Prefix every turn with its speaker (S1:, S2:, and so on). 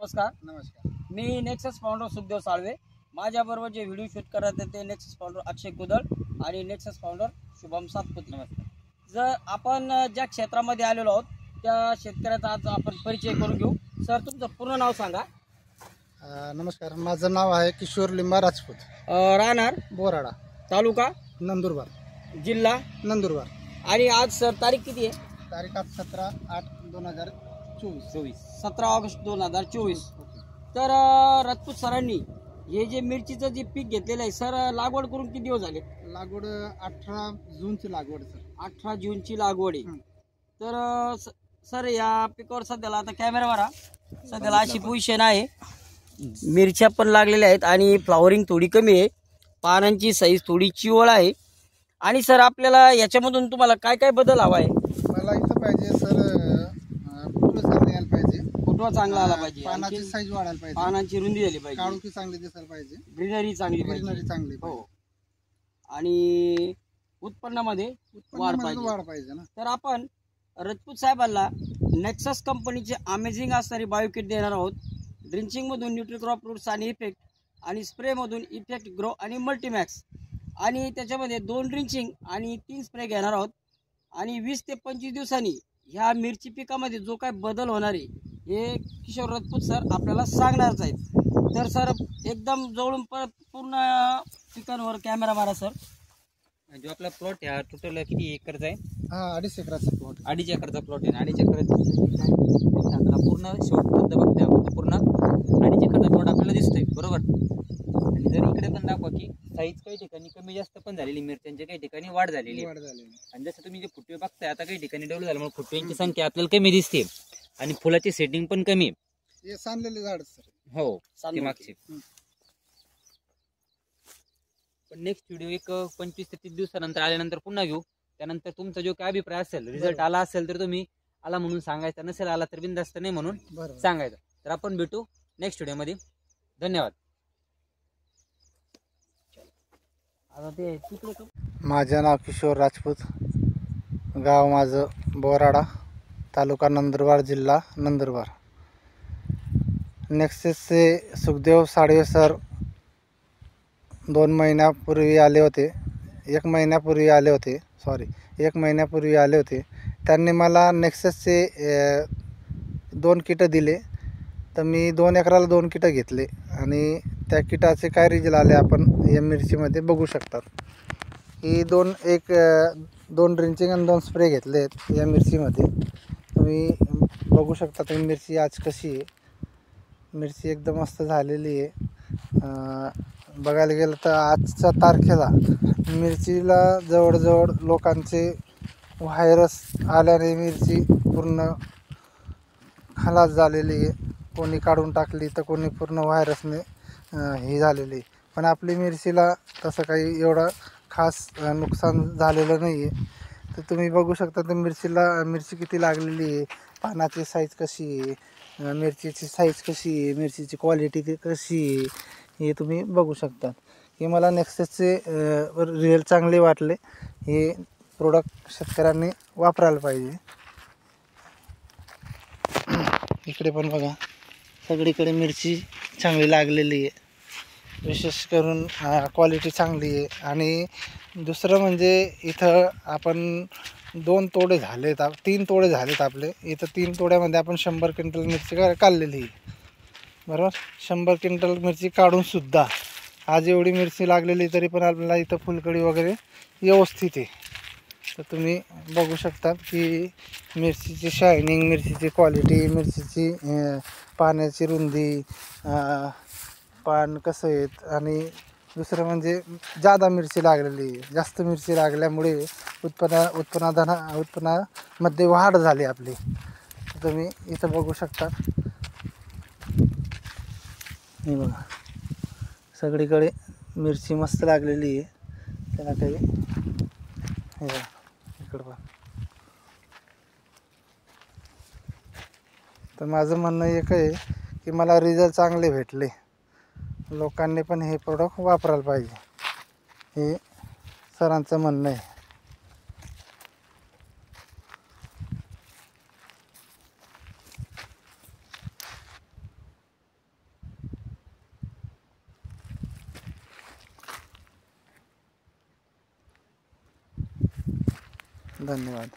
S1: नमस्कार.
S2: नमस्कार.
S1: मी nexus founder Sukhdev Salve. माझ्याबरोबर जे व्हिडिओ शूट करत आहेत ते नेक्सस फाउंडर अक्षय कुदळ आणि नेक्सस फाउंडर शुभम सातपुते. नमस्कार. जर आपण ज्या क्षेत्रामध्ये आलेलो आहोत त्या शेतकऱ्याचा आज आपण परिचय करून घेऊ. सर, तुमचं पूर्ण नाव सांगा.
S2: नमस्कार, माझं नाव आहे किशोर लिंबा राजपूत.
S1: राहणार
S2: बोराडा,
S1: तालुका
S2: नंदुरबार,
S1: जिल्हा
S2: नंदुरबार.
S1: आणि आज सर तारीख किती आहे?
S2: तारीख 17/8/2024.
S1: 17 ऑगस्ट 2024. तर राजपूत सरांनी हे जे मिरचीचं जे पीक घेतलेलं आहे सर, लागवड करून किती दिवस झाले?
S2: लागवड 18 जूनची लागवड सर.
S1: 18 जूनची लागवड आहे. तर सर या पिकावर सध्याला आता कॅमेरावर सध्याला अशी पोझिशन आहे, मिरच्या पण लागलेल्या आहेत आणि फ्लॉवरिंग थोडी कमी आहे, पानांची साईज थोडी चिवळ आहे. आणि सर आपल्याला याच्यामधून तुम्हाला काय काय बदल हवा आहे?
S2: मला इथं पाहिजे सर, फुटवा चांगली यायला पाहिजे,
S1: फुटवा चांगला आला पाहिजे,
S2: पानाची साईज वाढायला पाहिजे,
S1: पानांची रुंदी झाली पाहिजे,
S2: काळोखी चांगली दिसायला पाहिजे,
S1: ग्रीनरी चांगली पाहिजे.
S2: चांगली
S1: हो. आणि उत्पन्नामध्ये वाढ
S2: पाहिजे ना.
S1: तर आपण राजपूत साहेबांना नेक्सस कंपनीचे अमेझिंग असणारी बायोकिट देणार आहोत. ड्रिंचिंगमधून न्यूट्रिक्रॉप रूट्स आणि इफेक्ट, आणि स्प्रेमधून इफेक्ट ग्रो आणि मल्टीमॅक्स, आणि त्याच्यामध्ये 2 ड्रिंचिंग आणि 3 स्प्रे घेणार आहोत. आणि 20 ते 25 दिवसांनी ह्या मिरची पिकामध्ये जो काय बदल होणार आहे हे किशोर राजपूत सर आपल्याला सांगणारच आहेत. तर सर एकदम जवळून पूर्ण पिकांवर कॅमेरा मारा सर.
S3: जो आपला प्लॉट आहे टोटल किती एकरचा आहे?
S2: 2.5 एकराचा प्लॉट.
S3: 2.5 एकरचा प्लॉट आहे. 2.5 एकराचा पूर्ण शेवटपर्यंत बघते आपण, पूर्ण 2.5 एकरचा प्लॉट आपल्याला दिसतोय, बरोबर. आणि जर इकडे पण दाखवा की साईज काही ठिकाणी कमी जास्त पण झालेली, मिरच्यांची काही ठिकाणी वाढ झालेली. आणि जसं तुम्ही जे फुटवे बघताय आता काही ठिकाणी डेव्हलप झाल्यामुळे फुटव्यांची संख्या आपल्याला कमी दिसते आणि फुलाची सेटिंग पण कमी.
S2: हे सांडलेले झाड सर.
S3: हो, ती मागची. पण नेक्स्ट व्हिडिओ एक 25 ते 30 दिवसानंतर आल्यानंतर पुन्हा घेऊ. त्यानंतर तुमचा जो काय अभिप्राय असेल, रिझल्ट आला असेल तर तुम्ही आला म्हणून सांगायचा, नसेल आला तर बिनधास्त नाही म्हणून सांगायचं. तर आपण भेटू नेक्स्ट व्हिडिओमध्ये. धन्यवाद.
S2: माझं नाव किशोर राजपूत, गाव माझं बोराडा, तालुका नंदुरबार, जिल्हा नंदुरबार. नेक्ससचे सुखदेव साळवे सर 2 महिन्यापूर्वी आले होते, 1 महिन्यापूर्वी आले होते, 1 महिन्यापूर्वी आले होते. त्यांनी मला नेक्ससचे 2 किटं दिले. तर मी 2 एकराला 2 किटं घेतले आणि त्या किटाचे काय रिझल्ट आले आपण या मिरचीमध्ये बघू शकतात. ही 2 ड्रिंचिंग आणि 2 स्प्रे घेतले आहेत या मिरचीमध्ये. तुम्ही बघू शकता तुम्ही मिरची आज कशी आहे. मिरची एकदम मस्त झालेली आहे. बघायला गेलं तर आजच्या तारखेला मिरचीला जवळजवळ लोकांचे व्हायरस आल्याने मिरची पूर्ण खलास झालेली आहे. कोणी काढून टाकली तर कोणी पूर्ण व्हायरसने ही झालेली. पण आपली मिरचीला तसं काही एवढं खास नुकसान झालेलं नाही आहे. तर तुम्ही बघू शकता तर मिरची किती लागलेली आहे, पानाची साईज कशी आहे, मिरचीची साईज कशी आहे, मिरचीची क्वालिटी कशी आहे, हे तुम्ही बघू शकता. हे मला नेक्ससचे रिझल्ट चांगले वाटले. हे प्रोडक्ट शेतकऱ्यांनी वापरायला पाहिजे. इकडे पण बघा, सगळीकडे मिरची चांगली लागलेली आहे. विशेष करून क्वालिटी चांगली आहे. आणि दुसरं म्हणजे इथं आपण 2 तोडे झालेत, 3 तोडे झालेत आपले. इथं 3 तोड्यामध्ये आपण 100 क्विंटल मिरची काढलेली आहे, बरोबर. 100 क्विंटल मिरची काढूनसुद्धा आज एवढी मिरची लागलेली तरी पण आपल्याला इथं फुलकडी वगैरे व्यवस्थित आहे. तर तुम्ही बघू शकता की मिरचीची शायनिंग, मिरचीची क्वालिटी, मिरचीची पाण्याची रुंदी, पान कसं आहेत. आणि दुसरं म्हणजे जादा मिरची लागलेली आहे. जास्त मिरची लागल्यामुळे उत्पन्नामध्ये वाढ झाली आपली. तुम्ही इथं बघू शकता. हे बघा, सगळीकडे मिरची मस्त लागलेली आहे. त्याला काही हे बघा इकडं बघा. तर माझं म्हणणं एक आहे की मला रिझल्ट चांगले भेटले. लोकांनी पण हे प्रोडक्ट वापरायला पाहिजे, हे सरांचं म्हणणं आहे. धन्यवाद.